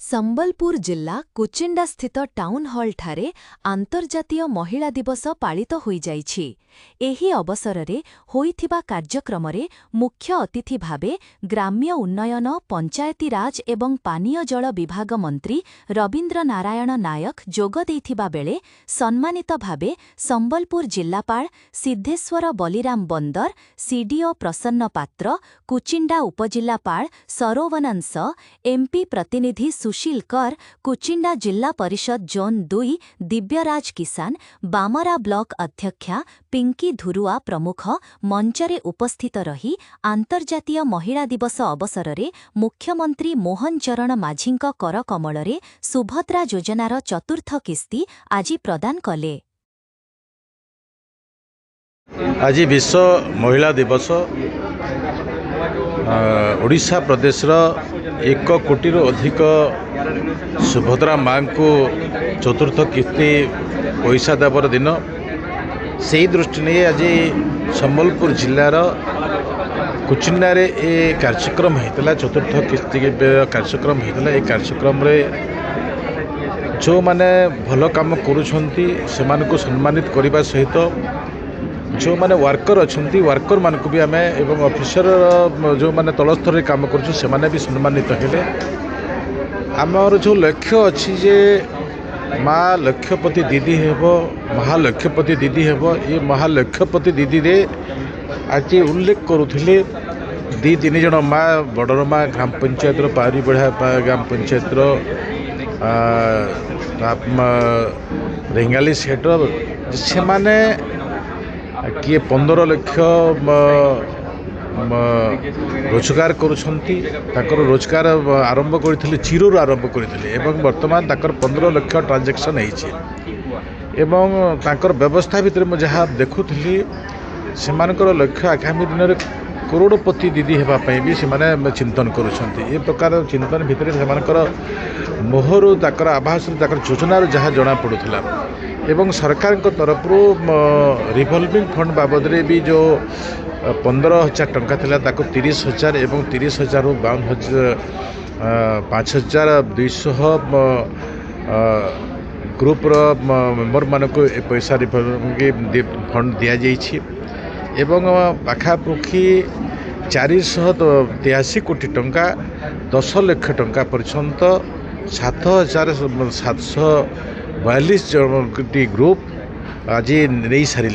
ସମ୍ବଲପୁର ଜିଲ୍ଲା କୁଚିଣ୍ଡାସ୍ଥିତ ଟାଉନ୍ ହଲ୍ଠାରେ ଆନ୍ତର୍ଜାତୀୟ ମହିଳା ଦିବସ ପାଳିତ ହୋଇଯାଇଛି। ଏହି ଅବସରରେ ହୋଇଥିବା କାର୍ଯ୍ୟକ୍ରମରେ ମୁଖ୍ୟ ଅତିଥି ଭାବେ ଗ୍ରାମ୍ୟ ଉନ୍ନୟନ, ପଞ୍ଚାୟତିରାଜ ଏବଂ ପାନୀୟ ଜଳ ବିଭାଗ ମନ୍ତ୍ରୀ ରବୀନ୍ଦ୍ର ନାରାୟଣ ନାୟକ ଯୋଗ ଦେଇଥିବା ବେଳେ ସମ୍ମାନିତ ଭାବେ ସମ୍ବଲପୁର ଜିଲ୍ଲାପାଳ ସିଦ୍ଧେଶ୍ୱର ବଲିରାମ ବନ୍ଦର, ସିଡିଓ ପ୍ରସନ୍ନ ପାତ୍ର, କୁଚିଣ୍ଡା ଉପଜିଲ୍ଲାପାଳ ସରୋବନଂଶ, ଏମ୍ପି ପ୍ରତିନିଧି ସୁଶୀଲ କର, କୁଚିଣ୍ଡା ଜିଲ୍ଲା ପରିଷଦ ଜୋନ୍ 2 ଦିବ୍ୟରାଜ କିସାନ, ବାମରା ବ୍ଲକ ଅଧ୍ୟକ୍ଷା ପିଙ୍କି ଧୁରୁଆ ପ୍ରମୁଖ ମଞ୍ଚରେ ଉପସ୍ଥିତ ରହି ଆନ୍ତର୍ଜାତୀୟ ମହିଳା ଦିବସ ଅବସରରେ ମୁଖ୍ୟମନ୍ତ୍ରୀ ମୋହନ ଚରଣ ମାଝୀଙ୍କ କରକମଳରେ ସୁଭଦ୍ରା ଯୋଜନାର ଚତୁର୍ଥ କିସ୍ତି ଆଜି ପ୍ରଦାନ କଲେ। आज विश्व महिला दिवस ओडिशा प्रदेशर 1 कोटी अधिक सुभद्रा माँ को चतुर्थ किस्ती पैसा देवर दिन से दृष्टि नहीं आज संबलपुर जिलार कुचिंडारे ए कार्यक्रम होता चतुर्थ किस्ती कार्यक्रम होता। ये कार्यक्रम रे जो माने भल काम करुछंती सेमान को सम्मानित करने सहित जो माने वर्कर अच्छा वर्कर मान को भी आम एवं ऑफिसर जो माने तल स्तर काम कर भी सम्मानित हेले। आमर जो लक्ष्य अच्छी जे माँ लक्ष्यपति दीदी हेब महालक्ष्यपति दीदी हेब ये महालक्ष्यपति दीदी रे आज उल्लेख करुले 2-3 जन माँ बड़र माँ ग्राम पंचायत पारी बढ़ा ग्राम पंचायत रेंगाली सेट से माने किए 15 लाख रोजगार करुछंती रोजगार आरंभ करथिले जीरो आरंभ करथिले एवं वर्तमान ताकर 15 लाख ट्रांजैक्शन होईछि एवं ताकर व्यवस्था भितर म जहाँ देखुथली सेमानकर लक्ष्य आगामी दिन में करोड़पति दीदी हेबा पई भी सेमाने चिंतन करुछंती। ए प्रकार चिंतन भितर सेमानकर मोहरु ताकर आभास ताकर योजना जहाँ जना पड़ुथला एवं सरकार तरफ रिवॉल्विंग फंड बाबद रे भी जो 15,000 टंका थिला ताको 30,000 एवं 30,000 रु 5,200 ग्रुप मेम्बर मान को पैसा रिवॉल्विंग फंड दि जाइछि एवं पाखापाखि 483 कोटी टंका 10 लाख टंका पर्यंत 7,742 जन ग्रुप आज नहीं सारे।